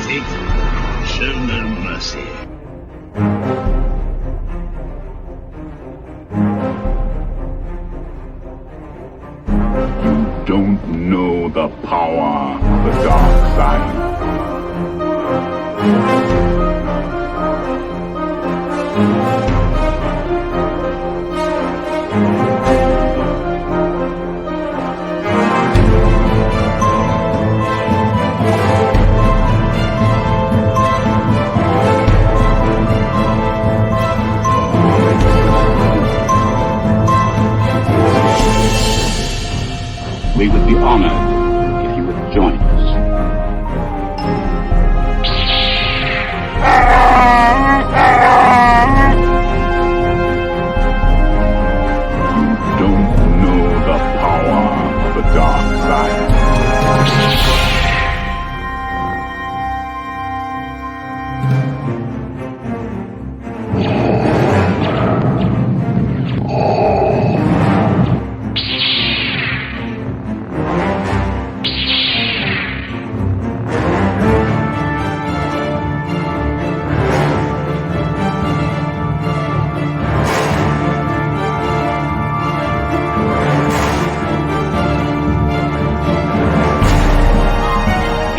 fanatic, show no mercy. You don't know the power of the dark side. We would be honored if you would join us. You don't know the power of the dark side.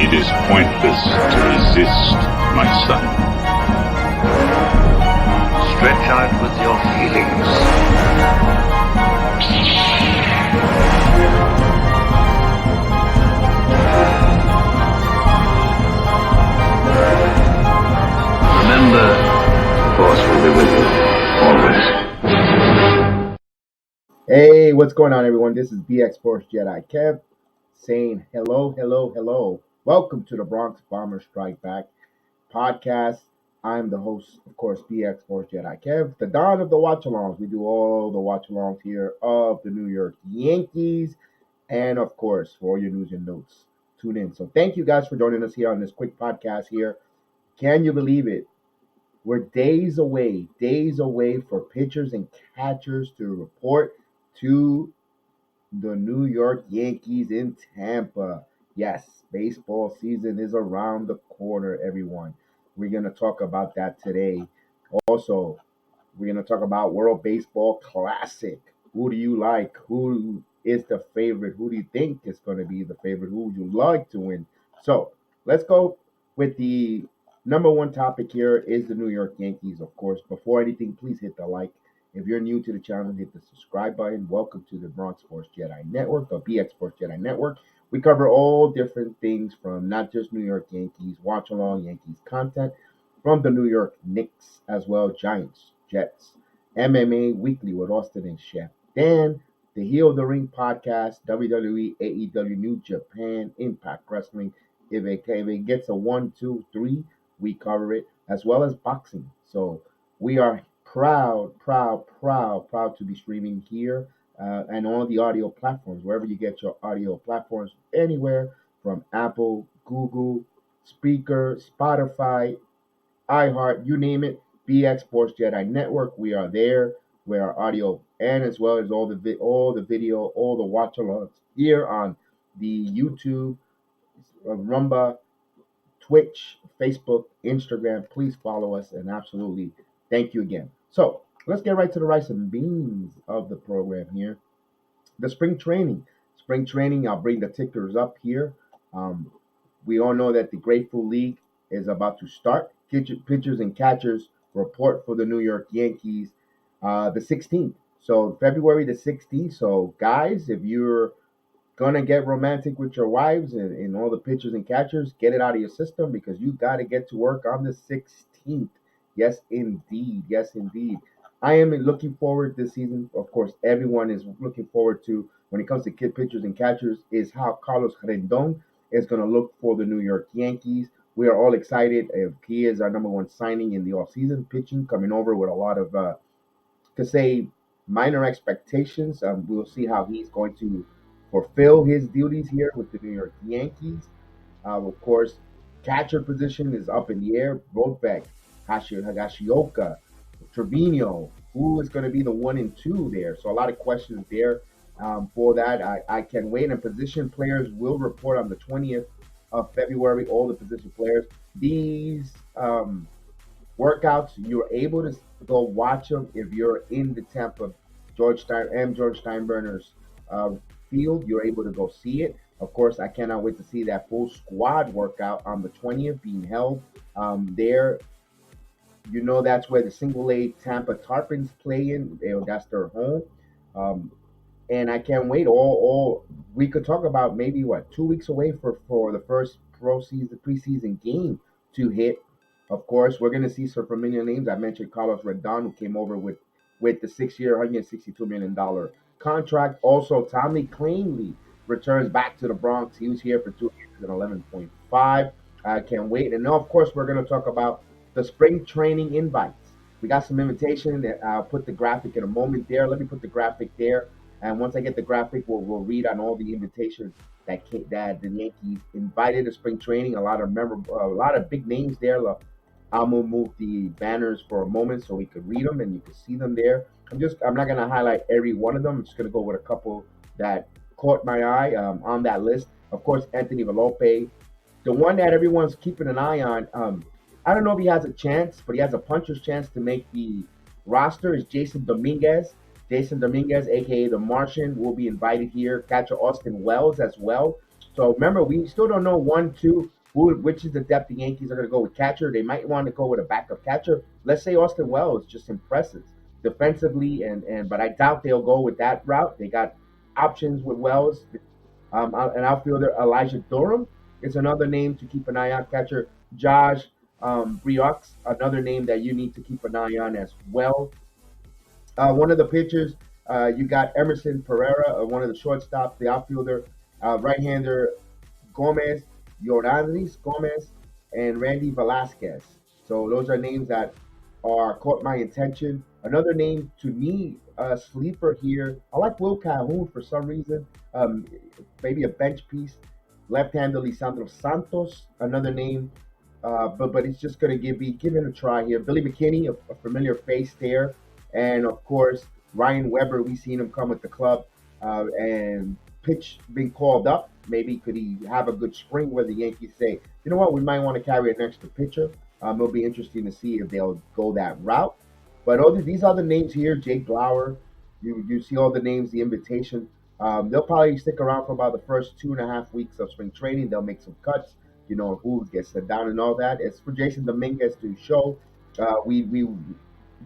It is pointless to resist, my son. Stretch out with your feelings. Remember, the Force will be with you, always. Hey, what's going on, everyone? This is BX Force Jedi Kev saying hello, hello, hello. Welcome to the Bronx Bomber Strike Back podcast. I'm the host, of course, BX Force Jedi Kev, the Dawn of the Watch Alongs. We do all the watch alongs here of the New York Yankees. And, of course, for all your news and notes, tune in. So, thank you guys for joining us here on this quick podcast here. Can you believe it? We're days away for pitchers and catchers to report to the New York Yankees in Tampa. Yes, baseball season is around the corner, everyone. We're going to talk about that today. Also, we're going to talk about World Baseball Classic. Who do you like? Who is the favorite? Who do you think is going to be the favorite? Who would you like to win? So, let's go with the number one topic here is the New York Yankees, of course. Before anything, please hit the like. If you're new to the channel, hit the subscribe button. Welcome to the Bronx Force Jedi Network, the BX Force Jedi Network. We cover all different things from not just New York Yankees, watch along Yankees content, from the New York Knicks as well, Giants, Jets, MMA Weekly with Austin and Chef Dan, the Heel of the Ring podcast, WWE, AEW, New Japan, Impact Wrestling. If it gets a 1, 2, 3, we cover it, as well as boxing. So we are proud to be streaming here and all the audio platforms, wherever you get your audio platforms, anywhere from Apple, Google, Speaker, Spotify, iHeart, you name it. BX Sports Jedi Network, we are there. Where our audio and as well as all the video, all the watch alongs here on the YouTube, Rumba, Twitch, Facebook, Instagram. Please follow us and absolutely thank you again. So let's get right to the rice and beans of the program here. The spring training. Spring training, I'll bring the tickers up here. Um, we all know that the Grateful League is about to start. Pitchers and catchers report for the New York Yankees the 16th. So February the 16th. So guys, if you're gonna get romantic with your wives and all the pitchers and catchers, get it out of your system because you got to get to work on the 16th. Yes, indeed. Yes, indeed. I am looking forward this season. Of course, everyone is looking forward to when it comes to kid pitchers and catchers is how Carlos Rendon is going to look for the New York Yankees. We are all excited if he is our number one signing in the offseason, pitching, coming over with a lot of to say minor expectations. We'll see how he's going to fulfill his duties here with the New York Yankees. Of course, catcher position is up in the air. Rotbeck, Hagashioka, Trevino, who is going to be the 1 and 2 there? So a lot of questions there for that. I can wait, and position players will report on the 20th of February, all the position players. These workouts, you're able to go watch them if you're in the Tampa George Steinbrenner's uh, field. You're able to go see it. Of course, I cannot wait to see that full squad workout on the 20th being held there. You know that's where the single A Tampa Tarpons play in. That's their home. Um, and I can't wait. All we could talk about maybe what 2 weeks away for the first preseason game to hit. Of course, we're gonna see some familiar names. I mentioned Carlos Rodon, who came over with the 6 year, $162 million contract. Also, Tommy Cleanley returns back to the Bronx. He was here for 2 years and 11.5. I can't wait. And now, of course, we're gonna talk about the spring training invites. We got some invitation. I'll put the graphic in a moment there. Let me put the graphic there, and once I get the graphic, we'll read on all the invitations that the Yankees invited to spring training. A lot of big names there. I'm gonna move the banners for a moment so we could read them and you can see them there. I'm not gonna highlight every one of them. I'm just gonna go with a couple that caught my eye on that list. Of course, Anthony Velope, the one that everyone's keeping an eye on. I don't know if he has a chance, but he has a puncher's chance to make the roster. Is Jason Dominguez? Jason Dominguez, aka the Martian, will be invited here. Catcher Austin Wells as well. So remember, we still don't know one, two, which is the depth the Yankees are going to go with catcher. They might want to go with a backup catcher. Let's say Austin Wells just impresses defensively, but I doubt they'll go with that route. They got options with Wells. An outfielder Elijah Durham is another name to keep an eye on. Catcher Josh Brioux, another name that you need to keep an eye on as well. One of the pitchers, you got Emerson Pereira, one of the shortstops, the outfielder, right-hander Gomez, Yoranis Gomez, and Randy Velasquez. So those are names that are caught my attention. Another name to me, a sleeper here. I like Will Calhoun for some reason. Um, Maybe a bench piece. Left-hander Lisandro Santos, another name. But it's just going to be given a try here. Billy McKinney, a familiar face there, and of course Ryan Weber. We've seen him come with the club and pitch being called up. Maybe could he have a good spring where the Yankees say, you know what, we might want to carry an extra pitcher. It'll be interesting to see if they'll go that route. But all these other names here, Jake Blauer, you see all the names, the invitation. They'll probably stick around for about the first 2.5 weeks of spring training. They'll make some cuts, who gets set down and all that. It's for Jason Dominguez to show. We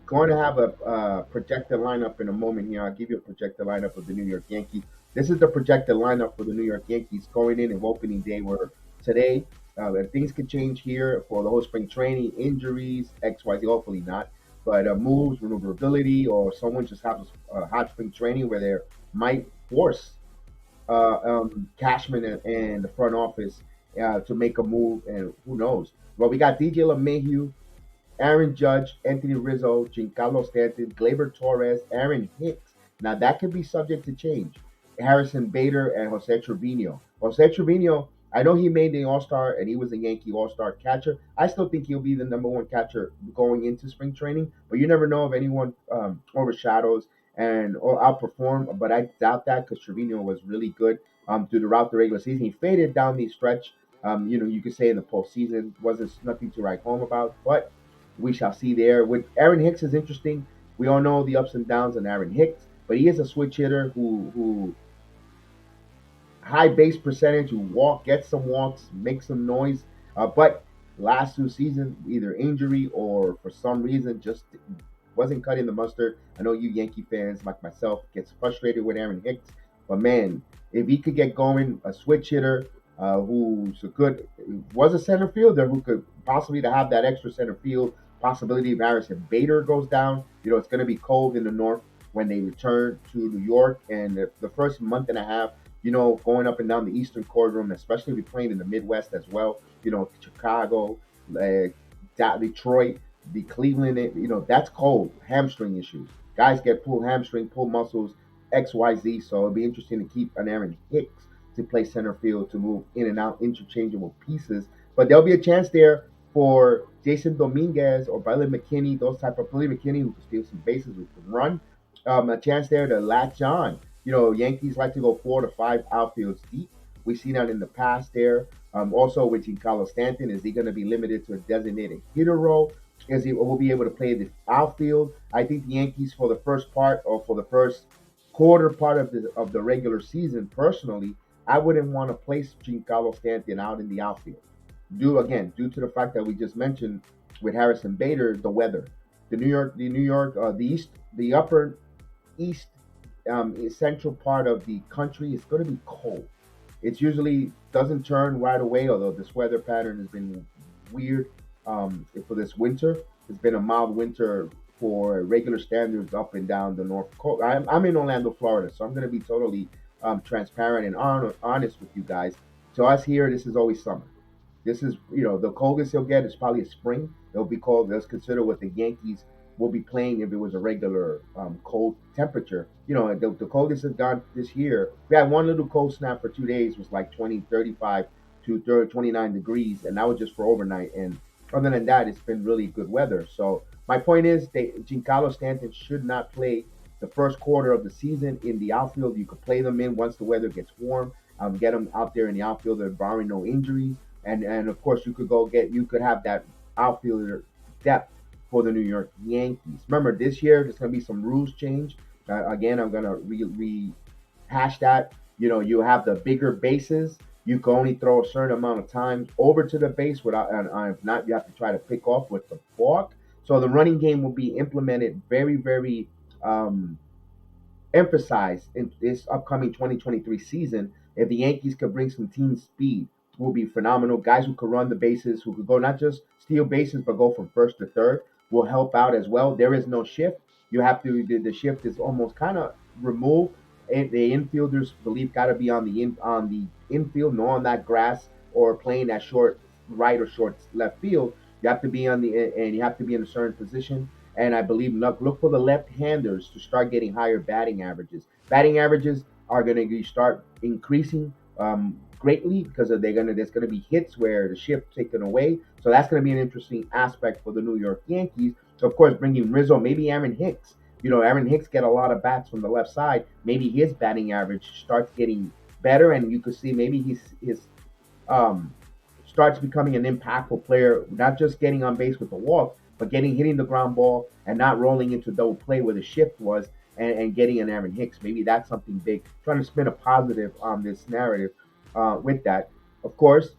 going to have a projected lineup in a moment here. I'll give you a projected lineup of the New York Yankees. This is the projected lineup for the New York Yankees going in of opening day. Where today, and things could change here for the whole spring training, injuries, XYZ. Hopefully not, but moves, maneuverability, or someone just has a hot spring training where they might force Cashman and the front office to make a move, and who knows? Well, we got DJ LeMahieu, Aaron Judge, Anthony Rizzo, Giancarlo Stanton, Gleyber Torres, Aaron Hicks. Now that could be subject to change. Harrison Bader and Jose Trevino. Jose Trevino, I know he made the All Star and he was a Yankee All Star catcher. I still think he'll be the number one catcher going into spring training, but you never know if anyone overshadows and or outperform. But I doubt that because Trevino was really good throughout the regular season. He faded down the stretch. You could say in the postseason wasn't nothing to write home about, but we shall see there. With Aaron Hicks is interesting. We all know the ups and downs on Aaron Hicks, but he is a switch hitter who high base percentage, who gets some walks, makes some noise. But last 2 seasons, either injury or for some reason, just wasn't cutting the mustard. I know you Yankee fans like myself gets frustrated with Aaron Hicks, but man, if he could get going, a switch hitter who's a good, was a center fielder who could possibly to have that extra center field possibility if Harrison Bader goes down. It's going to be cold in the north when they return to New York, and the first month and a half, going up and down the Eastern Corridor, especially if you're playing in the Midwest as well. Chicago, uh, Detroit, the Cleveland, that's cold. Hamstring issues. Guys get pulled hamstring, pull muscles, XYZ. So it'll be interesting to keep an Aaron Hicks to play center field to move in and out, interchangeable pieces. But there'll be a chance there for Jason Dominguez or Billy McKinney, those type of Billy McKinney who can steal some bases, who can run. A chance there to latch on. Yankees like to go 4 to 5 outfields deep. We've seen that in the past there. Also, with Giancarlo Stanton, is he going to be limited to a designated hitter role? Is he will be able to play the outfield? I think the Yankees for the first part or for the first quarter part of the regular season, personally, I wouldn't want to place Giancarlo Stanton out in the outfield. Due to the fact that we just mentioned with Harrison Bader, the weather, New York, the East, the upper East central part of the country is going to be cold. It usually doesn't turn right away, although this weather pattern has been weird for this winter. It's been a mild winter for regular standards up and down the North Coast. I'm in Orlando, Florida, so I'm going to be totally transparent and honest with you guys. To us here, this is always summer. This is, the coldest he'll get is probably a spring. It'll be cold. Let's consider what the Yankees will be playing if it was a regular cold temperature. The coldest has gone this year. We had one little cold snap for 2 days, was like 20, 35 to 30, 29 degrees, and that was just for overnight. And other than that, it's been really good weather. So my point is, Giancarlo Stanton should not play the first quarter of the season in the outfield. You could play them in once the weather gets warm. Get them out there in the outfield, barring no injuries. And of course you could have that outfielder depth for the New York Yankees. Remember, this year there's going to be some rules change. Again, I'm going to rehash that. You have the bigger bases. You can only throw a certain amount of times over to the base without, and if not, you have to try to pick off with the fork. So the running game will be implemented very, very um, emphasized in this upcoming 2023 season. If the Yankees could bring some team speed, will be phenomenal. Guys who could run the bases, who could go not just steal bases, but go from first to third, will help out as well. There is no shift. You have to, the shift is almost kind of removed. And the infielders believe got to be on the infield, nor on that grass or playing that short right or short left field. You have to be on the and you have to be in a certain position. And I believe look for the left-handers to start getting higher batting averages. Batting averages are going to start increasing greatly because there's gonna be hits where the shift taken away. So that's gonna be an interesting aspect for the New York Yankees. So of course, bringing Rizzo, maybe Aaron Hicks. Aaron Hicks get a lot of bats from the left side. Maybe his batting average starts getting better, and you could see maybe his um, starts becoming an impactful player, not just getting on base with the walk, but hitting the ground ball and not rolling into double play where the shift was, and getting an Aaron Hicks. Maybe that's something big. Trying to spin a positive on this narrative with that. Of course,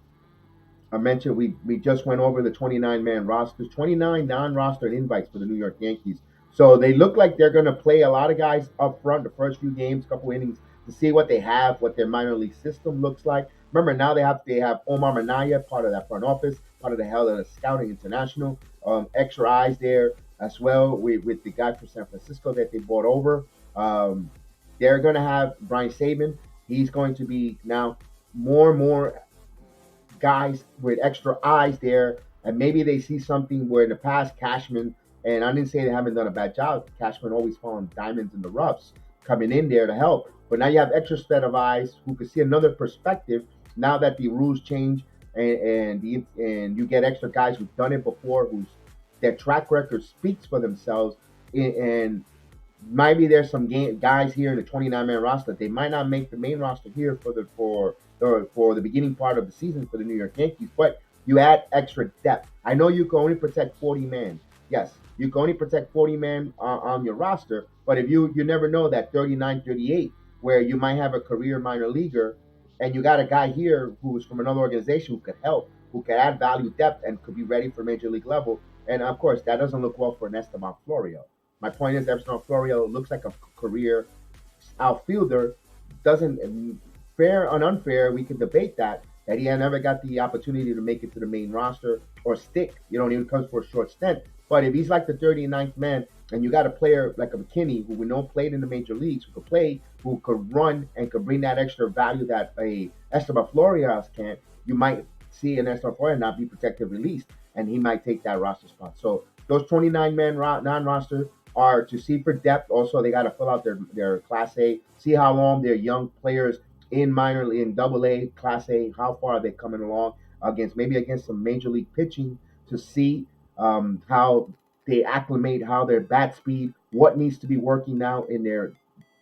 I mentioned we just went over the 29 man rosters, 29 non-rostered invites for the New York Yankees. So they look like they're going to play a lot of guys up front the first few games, couple innings to see what they have, what their minor league system looks like. Remember now they have Omar Minaya, part of that front office, part of the hell of the scouting international, extra eyes there as well with the guy from San Francisco that they brought over. Um, they're going to have Brian Saban. He's going to be now more and more guys with extra eyes there, and maybe they see something where in the past Cashman, and I didn't say they haven't done a bad job. Cashman always found diamonds in the roughs coming in there to help. But now you have extra set of eyes who could see another perspective now that the rules change, and you get extra guys who've done it before, whose their track record speaks for themselves, and maybe there's some guys here in the 29 man roster. They might not make the main roster here for the beginning part of the season for the New York Yankees, but you add extra depth. I know you can only protect 40 men. Yes, you can only protect 40 men on your roster, but if you never know that 39, 38, where you might have a career minor leaguer, and you got a guy here who is from another organization who could help, who could add value depth and could be ready for major league level. And of course, that doesn't look well for an Esteban Florio. My point is, Esteban Florio looks like a career outfielder. Doesn't fair and unfair, we can debate that he had never got the opportunity to make it to the main roster or stick. Even comes for a short stint. But if he's like the 39th man, and you got a player like a McKinney who we know played in the major leagues, who could play, who could run, and could bring that extra value that a Esteban Florias can't, you might see an Esteban Florias not be protected released, and he might take that roster spot. So those 29 men non-roster are to see for depth. Also, they got to fill out their Class A, see how long their young players in Double A, Class A, how far are they coming along against some major league pitching to see how they acclimate, how their bat speed, what needs to be working now in their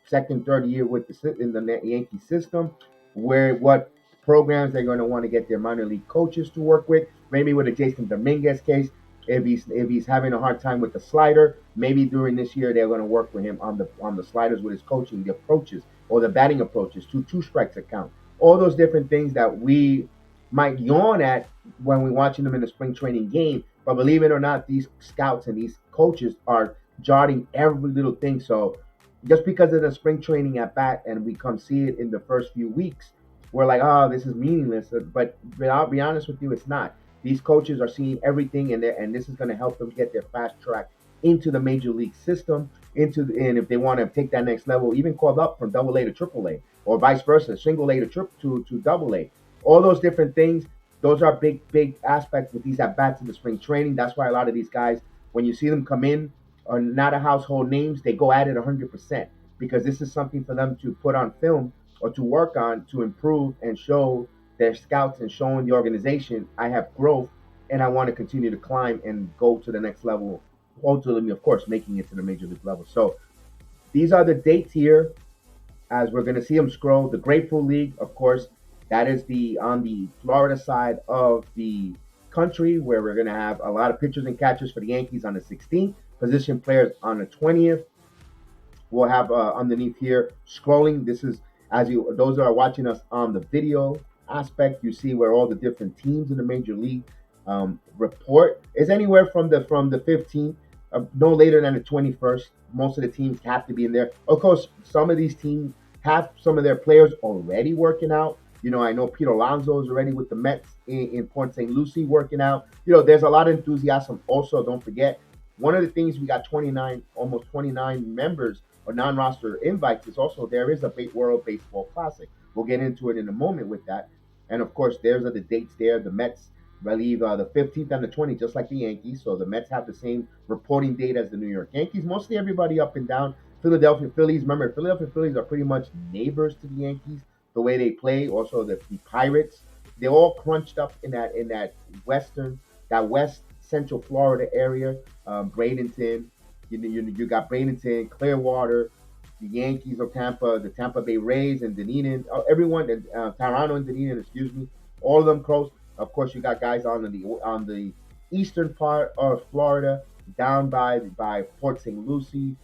second, third year with in the Yankee system, where what programs they're going to want to get their minor league coaches to work with. Maybe with a Jason Dominguez case, if he's having a hard time with the slider, maybe during this year they're going to work with him on the sliders with his coaching, the approaches or the batting approaches, two strikes account, all those different things that we might yawn at when we're watching them in the spring training game. But believe it or not, these scouts and these coaches are jotting every little thing. So just because of the spring training at bat and we come see it in the first few weeks, we're like, oh, this is meaningless. But I'll be honest with you, it's not. These coaches are seeing everything, and this is going to help them get their fast track into the major league system. And if they want to take that next level, even called up from Double A to Triple A, or vice versa, Single A to Double A. All those different things. Those are big aspects with these at bats in the spring training. That's why a lot of these guys, when you see them come in, are not a household names. They go at it 100% because this is something for them to put on film or to work on to improve and show their scouts and showing the organization I have growth and I want to continue to climb and go to the next level. Ultimately, of course, making it to the major league level. So these are the dates here as we're going to see them scroll. The Grapefruit League, of course, that is the on the Florida side of the country where we're going to have a lot of pitchers and catchers for the Yankees on the 16th, position players on the 20th. We'll have underneath here scrolling. This is as you those that are watching us on the video aspect. You see where all the different teams in the major league report is anywhere from the 15th, no later than the 21st. Most of the teams have to be in there. Of course, some of these teams have some of their players already working out. I know Pete Alonso is already with the Mets in Port St. Lucie working out. There's a lot of enthusiasm. Also, don't forget, one of the things we got 29, almost 29 members or non-roster invites is also there is a World Baseball Classic. We'll get into it in a moment with that. And of course, there's the dates there. The Mets, I believe, the 15th and the 20th, just like the Yankees. So the Mets have the same reporting date as the New York Yankees. Mostly everybody up and down. Philadelphia Phillies. Remember, Philadelphia Phillies are pretty much neighbors to the Yankees. The way they play, also the Pirates, they're all crunched up in that west central Florida area. Bradenton, you got Bradenton, Clearwater, the Yankees of Tampa, the Tampa Bay Rays, and Dunedin. Everyone, Toronto and Dunedin, excuse me, all of them close. Of course, you got guys on the eastern part of Florida, down by Port St. Lucie,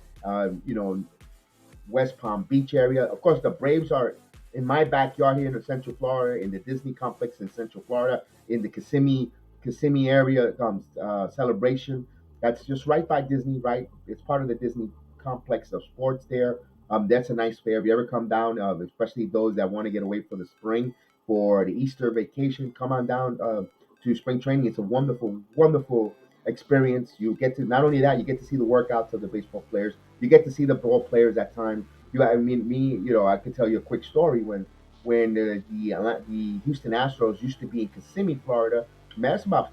West Palm Beach area. Of course, the Braves are in my backyard here in Central Florida, in the Disney complex in Central Florida, in the Kissimmee area celebration. That's just right by Disney, right? It's part of the Disney complex of sports there. That's a nice fair. If you ever come down, especially those that want to get away for the spring, for the Easter vacation, come on down to spring training. It's a wonderful, wonderful experience. You get to not only that, you get to see the workouts of the baseball players. You get to see the ball players at times. I mean, I could tell you a quick story when the Houston Astros used to be in Kissimmee, Florida. Man, that's about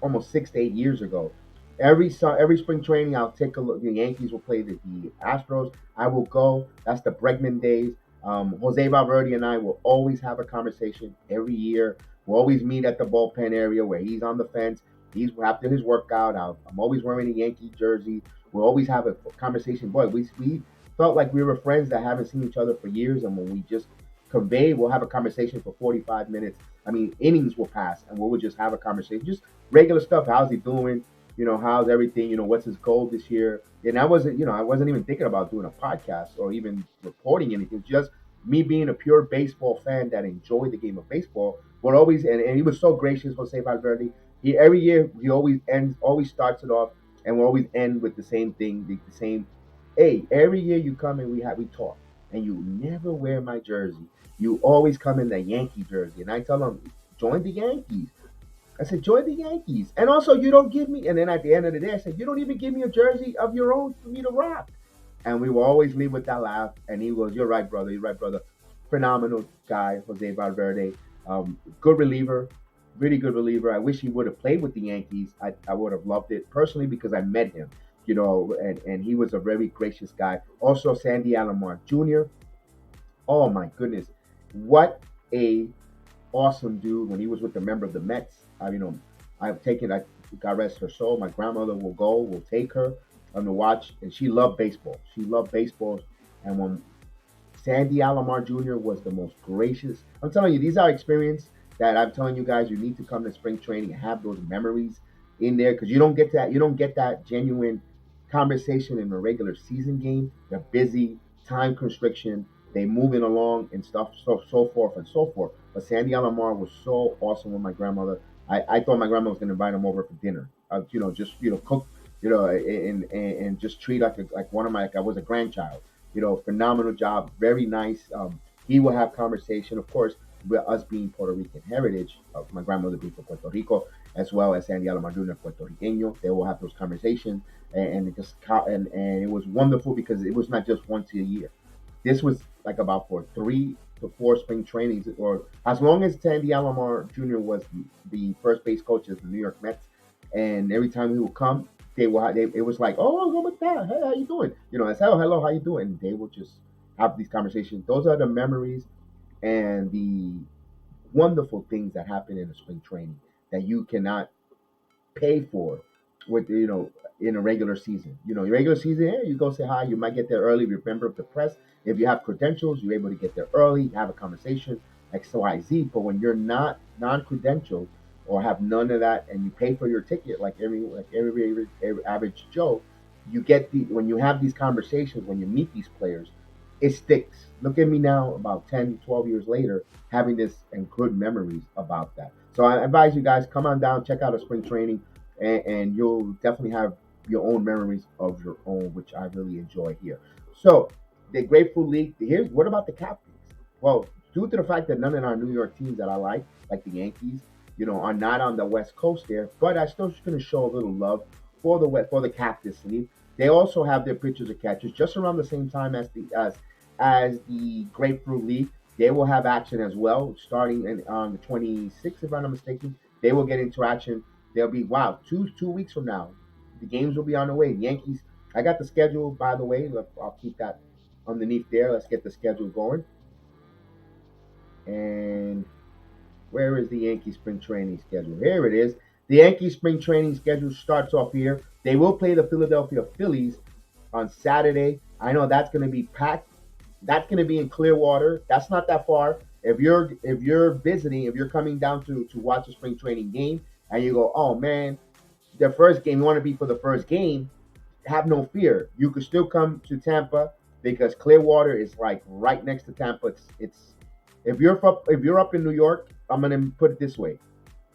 almost 6 to 8 years ago. Every spring training, I'll take a look. The Yankees will play the Astros. I will go. That's the Bregman days. Jose Valverde and I will always have a conversation every year. We'll always meet at the bullpen area where he's on the fence. He's after his workout. I'm always wearing a Yankee jersey. We'll always have a conversation. Boy, we felt like we were friends that haven't seen each other for years, and when we just convey, we'll have a conversation for 45 minutes. I mean, innings will pass, and we'll just have a conversation, just regular stuff. How's he doing? How's everything? What's his goal this year? And I wasn't even thinking about doing a podcast or even reporting anything. Just me being a pure baseball fan that enjoyed the game of baseball. But always, and he was so gracious, Jose Valverde. Every year he always starts it off, and we always end with the same thing, the same. Hey, every year you come and we talk, and you never wear my jersey. You always come in the Yankee jersey, and I tell him, join the Yankees. I said, join the Yankees. And also, you don't give me, and then at the end of the day, I said, you don't even give me a jersey of your own for me to rock. And we will always leave with that laugh. And he goes, you're right, brother. You're right, brother. Phenomenal guy, Jose Valverde. Good reliever, really good reliever. I wish he would have played with the Yankees. I would have loved it personally because I met him, and he was a very gracious guy. Also, Sandy Alomar Jr. Oh, my goodness. What a awesome dude when he was with the member of the Mets. I've taken, God rest her soul. My grandmother will take her to watch, and she loved baseball. She loved baseball, and when Sandy Alomar Jr. was the most gracious. I'm telling you, these are experiences that I'm telling you guys, you need to come to spring training and have those memories in there because you don't get that genuine conversation in a regular season game. They're busy, time constriction, they moving along and stuff, so forth and so forth. But Sandy Alomar was so awesome with my grandmother. I thought my grandma was gonna invite him over for dinner. Just cook, and just treat like one of my like I was a grandchild. Phenomenal job, very nice. He will have conversation, of course, with us being Puerto Rican heritage, of my grandmother being from Puerto Rico, as well as Sandy Alomar Jr. Puerto Riqueño. They will have those conversations, and it was wonderful because it was not just once a year. This was like about for 3 to 4 spring trainings, or as long as Sandy Alomar Jr. was the first base coach of the New York Mets, and every time he would come, it was like, oh, how about that? Hey, how you doing? I said, oh, hello, how you doing? And they would just have these conversations. Those are the memories and the wonderful things that happen in a spring training that you cannot pay for with in a regular season. Your regular season, yeah, you go say hi. You might get there early. Remember of the press. If you have credentials, you're able to get there early, have a conversation, X, Y, Z. But when you're not non-credentialed or have none of that, and you pay for your ticket every average Joe, you get when you have these conversations, when you meet these players, it sticks. Look at me now, about 10, 12 years later, having this and good memories about that. So I advise you guys, come on down, check out a spring training, and you'll definitely have your own memories of your own, which I really enjoy here. So the Grapefruit League. Here's what about the captains? Well, due to the fact that none of our New York teams that I like the Yankees, are not on the West Coast there, but I still just going to show a little love for the Cactus League. They also have their pitchers and catchers just around the same time as the Grapefruit League. They will have action as well, starting on the 26th, if I'm not mistaken. They will get into action. They'll be wow, 2 weeks from now. The games will be on the way. The Yankees. I got the schedule, by the way. I'll keep that underneath there. Let's get the schedule going. And where is the Yankee spring training schedule? Here it is. The Yankee spring training schedule starts off here. They will play the Philadelphia Phillies on Saturday. I know that's going to be packed. That's going to be in Clearwater. That's not that far. If you're visiting, if you're coming down to watch a spring training game, and you go, oh man, the first game, you want to be for the first game, have no fear. You could still come to Tampa because Clearwater is like right next to Tampa. It's if you're up in New York, I'm gonna put it this way: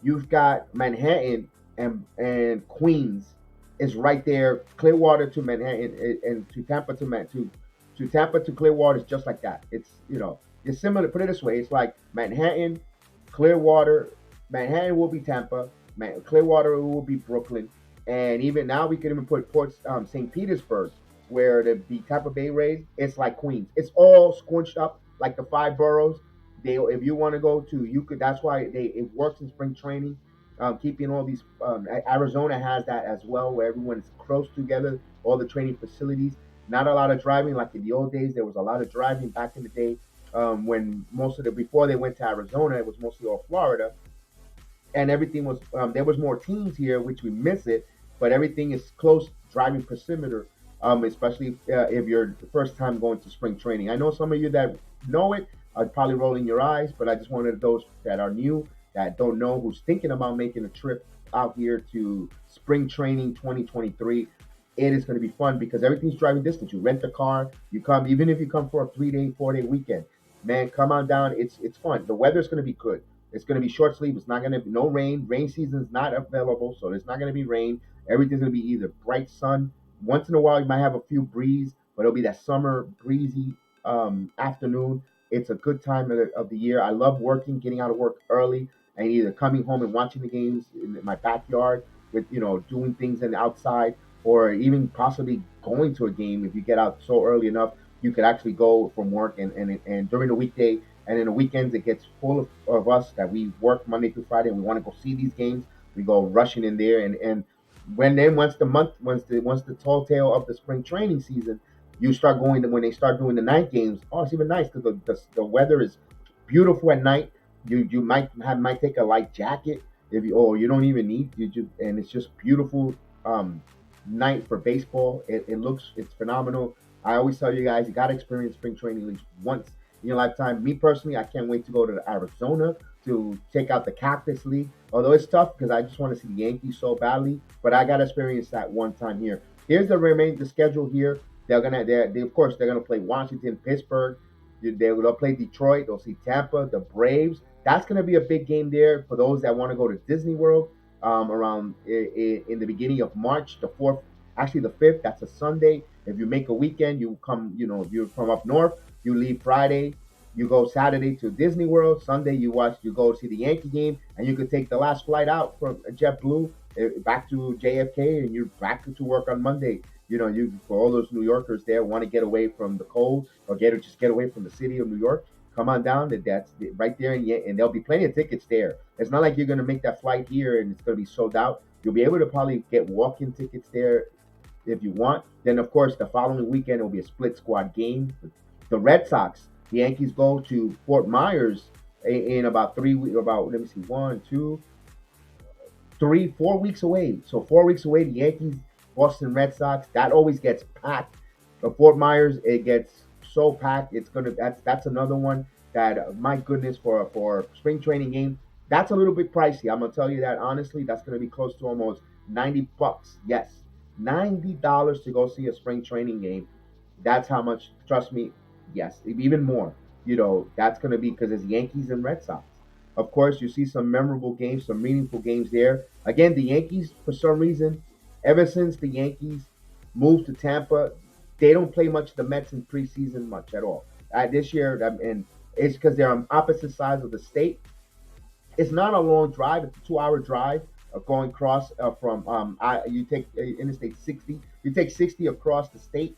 you've got Manhattan and Queens is right there. Clearwater to Manhattan and to Tampa to Tampa to Clearwater is just like that. It's similar. Put it this way: it's like Manhattan, Clearwater. Manhattan will be Tampa. Clearwater will be Brooklyn, and even now we can even put St. Petersburg, where the Tampa Bay Rays. It's like Queens. It's all squinched up like the five boroughs. If you want to go to, you could. That's why it works in spring training. Keeping all these. Arizona has that as well, where everyone is close together. All the training facilities. Not a lot of driving like in the old days. There was a lot of driving back in the day when before they went to Arizona, it was mostly all Florida, and everything was there was more teams here, which we miss it, but everything is close driving perimeter. Especially if you're the first time going to spring training. I know some of you that know it are probably rolling your eyes, but I just wanted those that are new, that don't know, who's thinking about making a trip out here to spring training 2023. It is going to be fun because everything's driving distance. You rent the car, you come, even if you come for a 3 day, 4 day weekend. Man, come on down. It's fun. The weather's going to be good. It's going to be short sleeve. It's not going to be no rain. Rain season is not available, so there's not going to be rain. Everything's going to be either bright sun. Once in a while, you might have a few breeze, but it'll be that summer breezy afternoon. It's a good time of the year. I love working, getting out of work early, and either coming home and watching the games in my backyard with doing things in the outside, or even possibly going to a game if you get out so early enough. You could actually go from work and during the weekday and in the weekends it gets full of us that we work Monday through Friday and we want to go see these games. We go rushing in there and once the tall tale of the spring training season, you start going to when they start doing the night games. Oh, it's even nice because the weather is beautiful at night. You might take a light jacket if you or you don't even need and it's just beautiful night for baseball. It's phenomenal. I always tell you guys, you got to experience spring training at least once in your lifetime. Me personally, I can't wait to go to Arizona to check out the Cactus League. Although it's tough because I just want to see the Yankees so badly, but I got to experience that one time here. Here's the schedule here. They of course they're gonna play Washington, Pittsburgh. They'll play Detroit. They'll see Tampa, the Braves. That's gonna be a big game there for those that want to go to Disney World around in the beginning of March, the fourth, actually the fifth. That's a Sunday. If you make a weekend, you come. You're from up north. You leave Friday. You go Saturday to Disney World. Sunday you go see the Yankee game, and you could take the last flight out from JetBlue back to JFK, and you're back to work on Monday. You for all those New Yorkers there want to get away from the cold or get away from the city of New York. Come on down. That's right there, and there'll be plenty of tickets there. It's not like you're gonna make that flight here and it's gonna be sold out. You'll be able to probably get walk-in tickets there if you want. Then of course the following weekend it will be a split squad game. The Red Sox, the Yankees go to Fort Myers in about 3 weeks. About let me see, 4 weeks away. So 4 weeks away, the Yankees, Boston Red Sox. That always gets packed. The Fort Myers, it gets so packed. That's another one that my goodness for spring training game. That's a little bit pricey. I'm gonna tell you that honestly. That's gonna be close to almost $90. Yes, $90 to go see a spring training game. That's how much. Trust me. Yes, even more. That's gonna be because it's Yankees and Red Sox. Of course, you see some memorable games, some meaningful games there. Again, the Yankees, for some reason, ever since the Yankees moved to Tampa, they don't play much of the Mets in preseason much at all. This year, and it's because they're on opposite sides of the state. It's not a long drive. It's a 2-hour drive going across from you take Interstate 60. You take 60 across the state.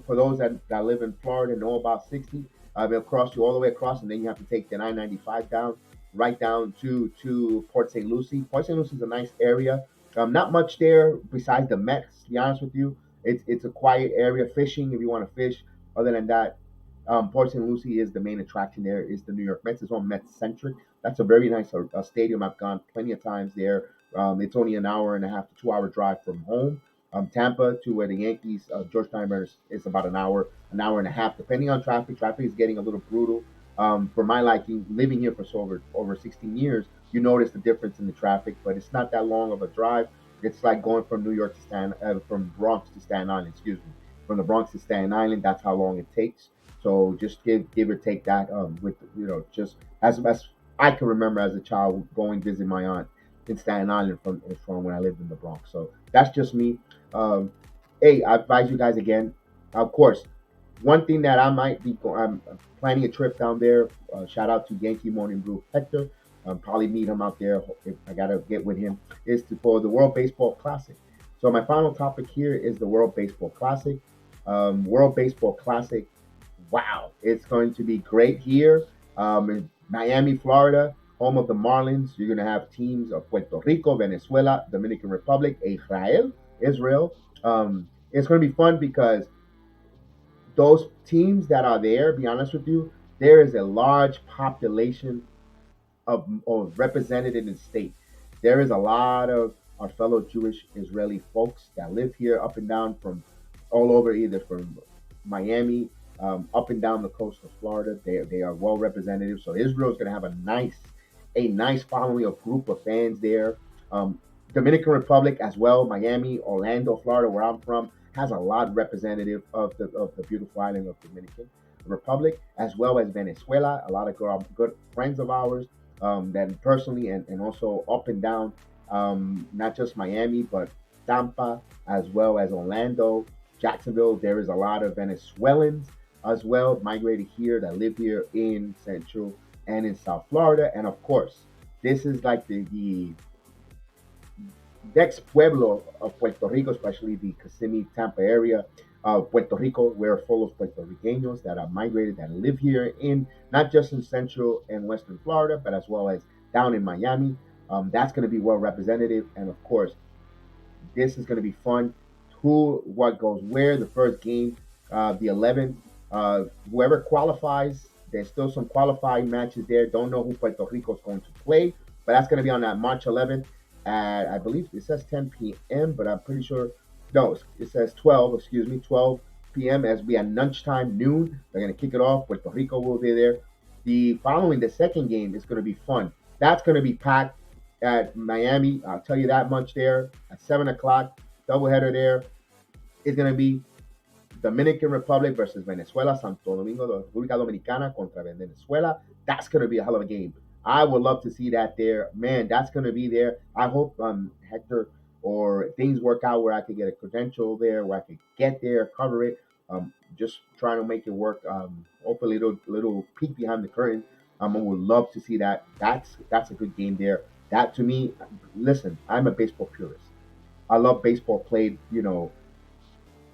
For those that live in Florida and know about 60, they'll cross you all the way across, and then you have to take the 995 down, right down to Port St. Lucie. Port St. Lucie is a nice area. Not much there besides the Mets. To be honest with you, it's a quiet area. Fishing if you want to fish. Other than that, Port St. Lucie is the main attraction there. Is the New York Mets. It's all Mets centric. That's a very nice stadium. I've gone plenty of times there. It's only an hour and a half to 2 hour drive from home. Tampa to where the Yankees, George Steinbrenner is about an hour and a half, depending on traffic. Traffic is getting a little brutal. For my liking, living here for over 16 years, you notice the difference in the traffic, but it's not that long of a drive. It's like going from New York to from Bronx to Staten Island. Excuse me, from the Bronx to Staten Island. That's how long it takes. So just give or take that with just as I can remember as a child going visit my aunt in Staten Island from when I lived in the Bronx. So that's just me. Um, hey, I advise you guys again. Of course, one thing that I'm planning a trip down there. Shout out to Yankee Morning Brew Hector. Probably meet him out there if I gotta get with him. For the World Baseball Classic. So my final topic here is the World Baseball Classic. World Baseball Classic. Wow, it's going to be great here in Miami, Florida, home of the Marlins. You're going to have teams of Puerto Rico, Venezuela, Dominican Republic, Israel. It's going to be fun because those teams that are there, be honest with you, there is a large population of represented in the state. There is a lot of our fellow Jewish Israeli folks that live here up and down from all over, either from Miami, up and down the coast of Florida. They are well represented. So Israel is going to have a nice following of group of fans there. Um, Dominican Republic as well, Miami, Orlando, Florida, where I'm from, has a lot representative of the beautiful island of Dominican Republic, as well as Venezuela. A lot of good friends of ours that personally and also up and down, not just Miami, but Tampa, as well as Orlando, Jacksonville. There is a lot of Venezuelans as well migrated here that live here in Central and in South Florida. And of course, this is like the next pueblo of Puerto Rico, especially the Kissimmee, Tampa area of Puerto Rico. We're full of Puerto Ricanos that are migrated, that live here in not just in Central and Western Florida, but as well as down in Miami. That's going to be well representative. And of course, this is going to be fun. What goes where? The first game, the 11th. Whoever qualifies, there's still some qualifying matches there. Don't know who Puerto Rico is going to play, but that's going to be on that March 11th at, I believe it says 10 p.m., but I'm pretty sure. No, it says 12. Excuse me, 12 p.m. as we at lunchtime, noon. They're going to kick it off. Puerto Rico will be there. The second game is going to be fun. That's going to be packed at Miami. I'll tell you that much there. At 7 o'clock, doubleheader there. It's going to be Dominican Republic versus Venezuela, Santo Domingo, República Dominicana contra Venezuela. That's going to be a hell of a game. I would love to see that there. Man, that's going to be there. I hope Hector or things work out where I could get a credential there, where I could get there, cover it. Just trying to make it work. Hopefully, little peek behind the curtain. I would love to see that. That's a good game there. That to me, listen, I'm a baseball purist. I love baseball played,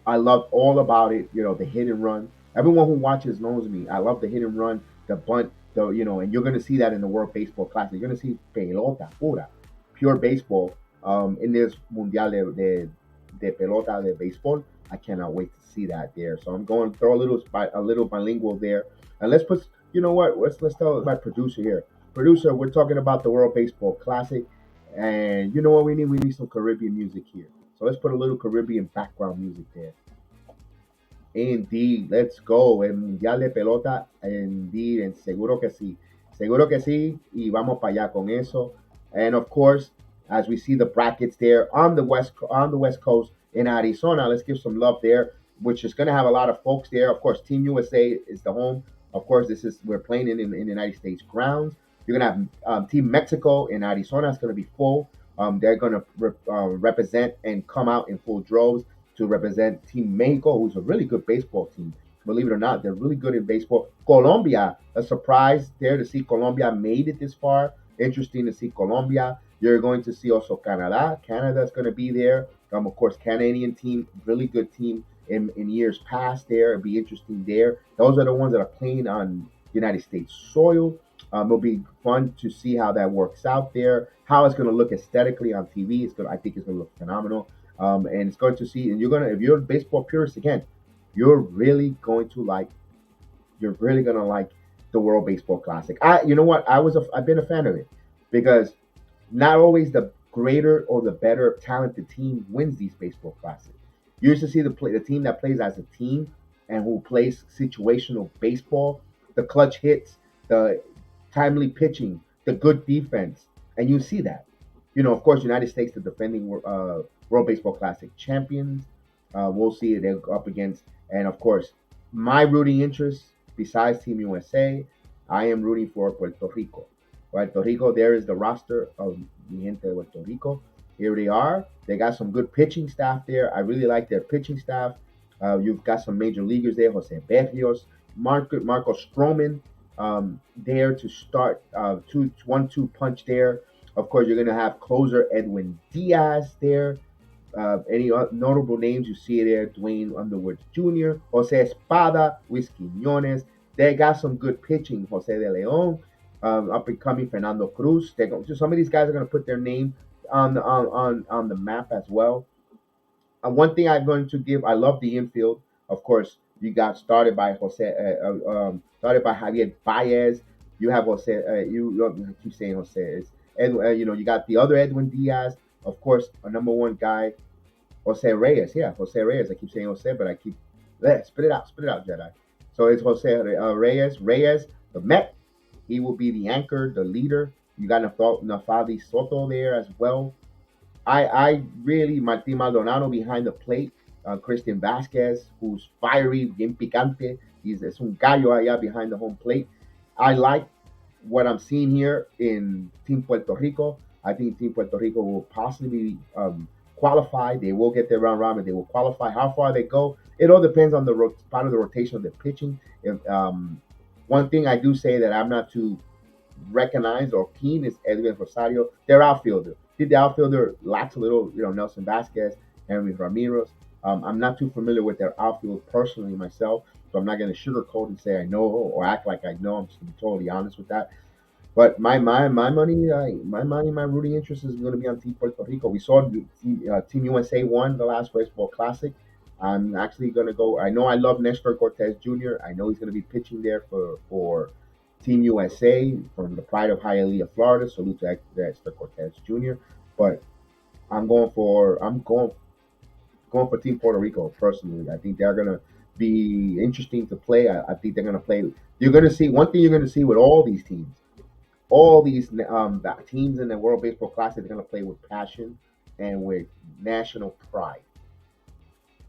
I love all about it. The hit and run. Everyone who watches knows me. I love the hit and run, the bunt, and you're gonna see that in the World Baseball Classic. You're gonna see pelota pura, pure baseball. In this Mundial de pelota de béisbol. I cannot wait to see that there. So I'm going to throw a little bilingual there, and let's put. You know what? Let's tell my producer here. Producer, we're talking about the World Baseball Classic, and you know what we need? We need some Caribbean music here. So let's put a little Caribbean background music there. Indeed, let's go. El Mundial de Pelota, indeed, and seguro que sí. Seguro que sí, y vamos para allá con eso. And of course, as we see the brackets there on the West Coast in Arizona, let's give some love there, which is going to have a lot of folks there. Of course, Team USA is the home. Of course, we're playing in the United States grounds. You're going to have Team Mexico in Arizona. It's going to be full. They're going to represent and come out in full droves to represent Team Mexico, who's a really good baseball team. Believe it or not, they're really good in baseball. Colombia, a surprise there to see Colombia made it this far. Interesting to see Colombia. You're going to see also Canada. Canada's going to be there. Of course, Canadian team, really good team in years past there. It'll be interesting there. Those are the ones that are playing on United States soil. It'll be fun to see how that works out there. How it's going to look aesthetically on TV. I think it's going to look phenomenal. And it's going to see, and if you're a baseball purist again, you're really going to like, you're really gonna like the World Baseball Classic. You know what, I've been a fan of it because not always the greater or the better talented team wins these baseball classics. You used to see the team that plays as a team and who plays situational baseball, the clutch hits, the timely pitching, the good defense, and you see that. Of course, United States, the defending World Baseball Classic champions. We'll see they're up against, and of course, my rooting interest besides Team USA, I am rooting for Puerto Rico. Puerto Rico, there is the roster of Mi Gente de Puerto Rico. Here they are. They got some good pitching staff there. I really like their pitching staff. You've got some major leaguers there, Jose Berrios, Marco Stroman, there to start 1-2 punch there. Of course, you're going to have closer Edwin Diaz there. Any notable names you see there? Dwayne Underwood Jr., Jose Espada, Luis Quiñones. They got some good pitching. Jose de Leon, up and coming Fernando Cruz. Some of these guys are going to put their name on the map as well. One thing I'm going to give, I love the infield. Of course, you got started by Javier Baez. You have Jose. You keep saying Jose. You got the other Edwin Diaz. Of course, a number one guy, Jose Reyes. Yeah, Jose Reyes. I keep saying Jose, but I keep spit it out, Jedi. So it's Jose Reyes. Reyes, the Met. He will be the anchor, the leader. You got Nafali Soto there as well. I really Martin Maldonado behind the plate. Christian Vasquez, who's fiery, bien picante. Es un gallo allá behind the home plate. I like what I'm seeing here in Team Puerto Rico. I think Team Puerto Rico will possibly qualify. They will get their round robin. They will qualify. How far they go, it all depends on the part of the rotation of the pitching. If one thing I do say that I'm not too recognized or keen is Edwin Rosario, their outfielder. The outfielder lacks a little, Nelson Vasquez, Henry Ramirez. I'm not too familiar with their outfield personally myself, so I'm not going to sugarcoat and say I know or act like I know. I'm just going to be totally honest with that. But my rooting interest is going to be on Team Puerto Rico. We saw Team USA won the last Baseball Classic. I'm actually going to go. I know I love Nestor Cortez Jr. I know he's going to be pitching there for Team USA from the pride of Hialeah, Florida. Salute to Nestor Cortez Jr. But I'm going for Team Puerto Rico personally. I think they're gonna be interesting to play. I think they're going to play. You're going to see one thing. You're going to see with all these teams, all these teams in the World Baseball Classic. They're going to play with passion and with national pride.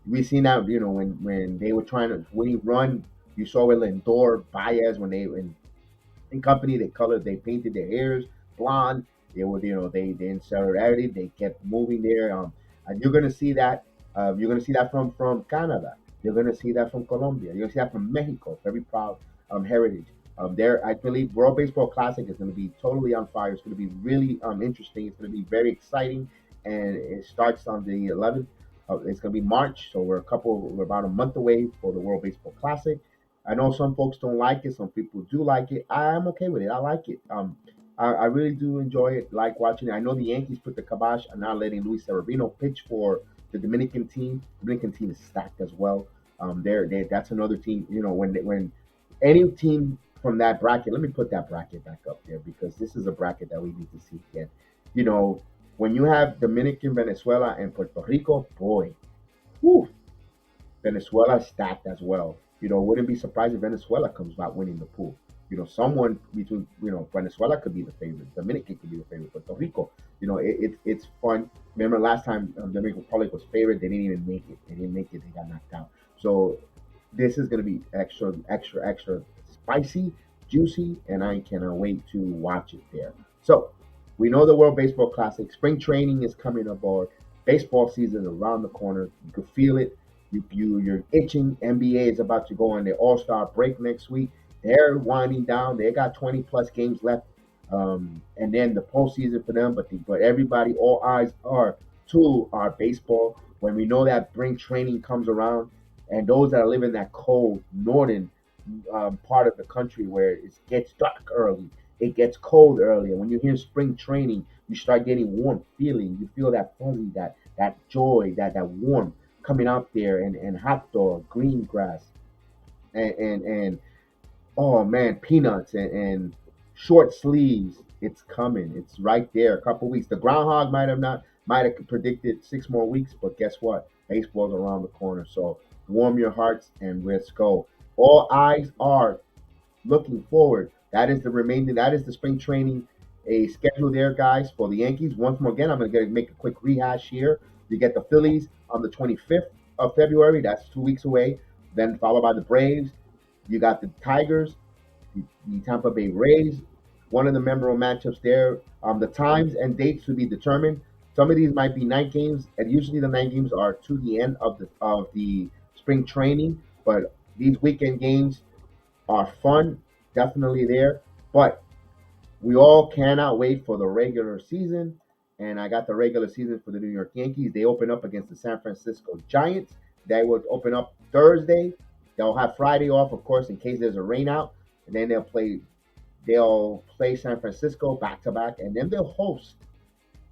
We seen that, when they were trying to when he run, you saw with Lindor, Baez when they in company. They painted their hairs blonde. They would, they inserted everything. They kept moving there. And you're gonna see that. You're gonna see that from Canada. You're gonna see that from Colombia. You're gonna see that from Mexico. Very proud heritage. There, I believe World Baseball Classic is going to be totally on fire. It's going to be really interesting. It's going to be very exciting, and it starts on the 11th. It's going to be March, so we're about a month away for the World Baseball Classic. I know some folks don't like it. Some people do like it. I'm okay with it. I like it. I really do enjoy it. Like watching it. I know the Yankees put the kibosh on not letting Luis Severino pitch for the Dominican team. The Dominican team is stacked as well. That's another team. When any team from that bracket, let me put that bracket back up there because this is a bracket that we need to see again. You know, when you have Dominican, Venezuela, and Puerto Rico, boy, whew, Venezuela stacked as well. Wouldn't be surprised if Venezuela comes out winning the pool. Someone between Venezuela could be the favorite, Dominican could be the favorite, Puerto Rico. It's fun. Remember last time Dominican Republic was favored, they didn't even make it. They didn't make it. They got knocked out. So this is gonna be extra, extra, extra spicy, juicy, and I cannot wait to watch it there. So we know the World Baseball Classic. Spring training is coming aboard. Baseball season is around the corner. You can feel it. You're itching. NBA is about to go on their All Star break next week. They're winding down. They got 20 plus games left, and then the postseason for them. But everybody, all eyes are to our baseball. When we know that spring training comes around, and those that live in that cold northern part of the country where it gets dark early, it gets cold early, and when you hear spring training, you start getting warm feeling. You feel that fuzzy, that joy, that warmth coming out there, and hot dog, green grass, and oh man, peanuts and short sleeves. It's coming. It's right there. A couple weeks. The groundhog might have predicted 6 more weeks, but guess what? Baseball's around the corner. So warm your hearts and let's go. All eyes are looking forward. That is the remaining. That is the spring training a schedule there, guys, for the Yankees. Once more again, I'm going to make a quick rehash here. You get the Phillies on the 25th of February. That's 2 weeks away. Then followed by the Braves. You got the Tigers, the Tampa Bay Rays. One of the memorable matchups there. The times and dates to be determined. Some of these might be night games, and usually the night games are to the end of the spring training. But these weekend games are fun, definitely there. But we all cannot wait for the regular season. And I got the regular season for the New York Yankees. They open up against the San Francisco Giants. They will open up Thursday. They'll have Friday off, of course, in case there's a rain out. And then they'll play San Francisco back to back, and then they host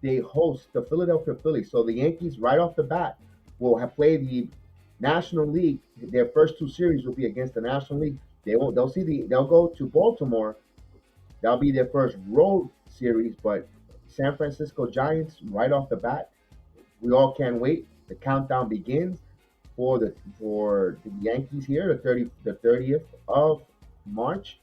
the Philadelphia Phillies. So the Yankees, right off the bat, will have played the National League. Their first two series will be against the National League. They'll go to Baltimore. That'll be their first road series, but San Francisco Giants right off the bat. We all can't wait. The countdown begins for the Yankees here, the 30th of March.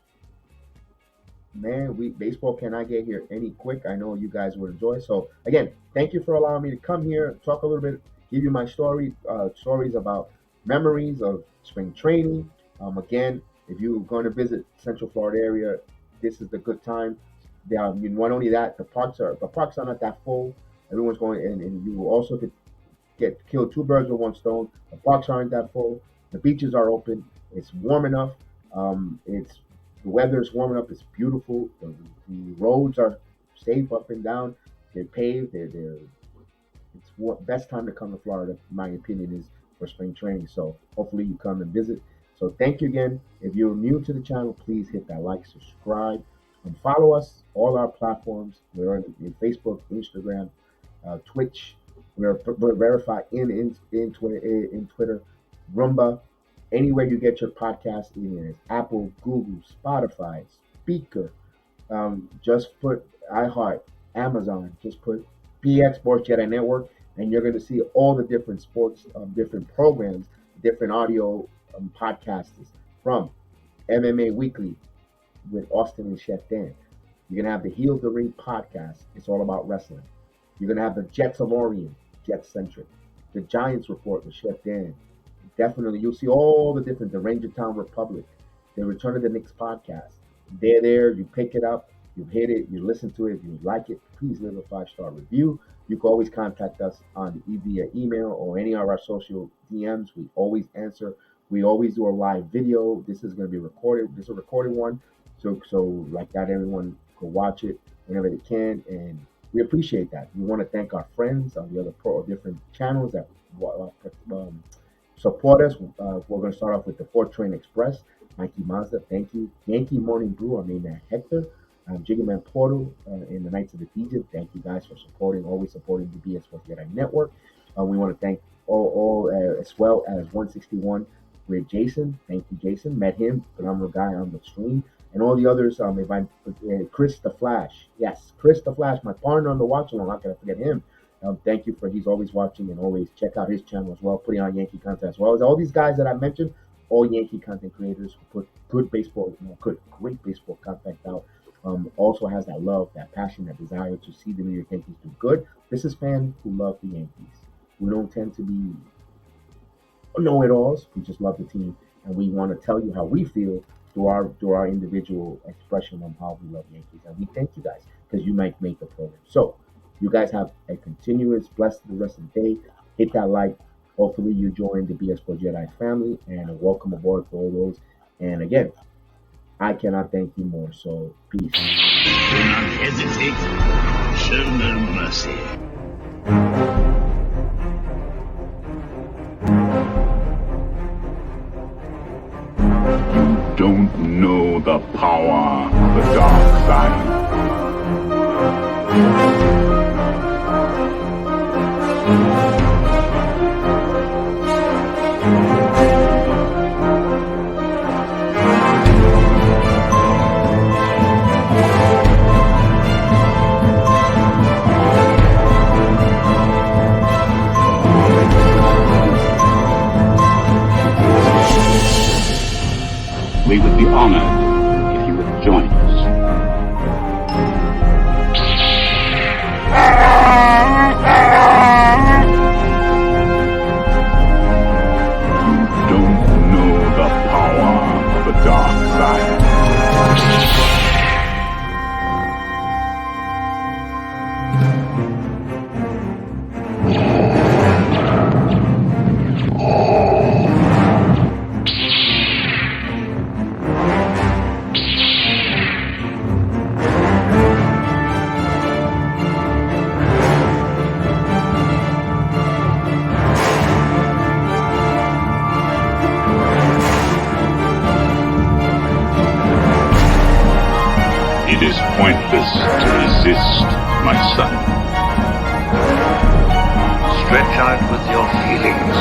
Man, we baseball cannot get here any quick. I know you guys would enjoy. So again, thank you for allowing me to come here, talk a little bit, give you my stories about memories of spring training. Again, if you're going to visit Central Florida area, this is the good time. Not only that, the parks are not that full. Everyone's going, and you will also get kill two birds with one stone. The parks aren't that full. The beaches are open. It's warm enough. It's the weather is warm enough. It's beautiful. The roads are safe up and down. They're paved. It's what best time to come to Florida, in my opinion, is for spring training. So hopefully you come and visit. So thank you again. If you're new to the channel, please hit that like, subscribe, and follow us all our platforms. We're in Facebook, Instagram, Twitch. We're verified in Twitter, Rumba, anywhere you get your podcast. Either it's Apple, Google, Spotify, Speaker. Just put iHeart, Amazon. Just put PX Sports Jedi Network, and you're going to see all the different sports, different programs, different audio podcasters from MMA Weekly with Austin and Chef Dan. You're gonna have the Heel the Ring podcast. It's all about wrestling. You're gonna have the Jets of Orient, Jet centric. The Giants Report with Chef Dan. Definitely, you'll see all the different. The Ranger Town Republic, the Return of the Knicks podcast. They're there. You pick it up, you hit it, you listen to it. If you like it, please leave a 5-star review. You can always contact us on via email or any of our social DMs. We always answer. We always do a live video. This is going to be recorded. This is a recorded one, so like that, everyone can watch it whenever they can, and we appreciate that. We want to thank our friends on the other different channels that support us. We're going to start off with the Fort Train Express, Mikey Mazda, thank you. Yankee Morning Brew, our main man Hector, Jiggy Man Portal, and the Knights of the DJ. Thank you guys for always supporting the BS Sports Jedi Network. We want to thank all as well as 161 with Jason. Thank you, Jason. Met him, phenomenal guy on the stream. And all the others, Chris the Flash. Yes, Chris the Flash, my partner on the watch along. How can I forget him? Thank you he's always watching, and always check out his channel as well, putting on Yankee content as well. As all these guys that I mentioned, all Yankee content creators who put great baseball content out. Also has that love, that passion, that desire to see the New York Yankees do good. This is fans who love the Yankees. We don't tend to be know-it-alls. We just love the team, and we want to tell you how we feel through our individual expression on how we love Yankees. And we thank you guys because you might make the program. So you guys have a continuous blessed the rest of the day. Hit that like. Hopefully you join the BS Sport Jedi family, and welcome aboard for all those. And again, I cannot thank you more. So peace. Do not hesitate. Show no mercy. You don't know the power of the dark side. We would be honored if you would join us. You don't know the power of the dark side. It is pointless to resist, my son. Stretch out with your feelings.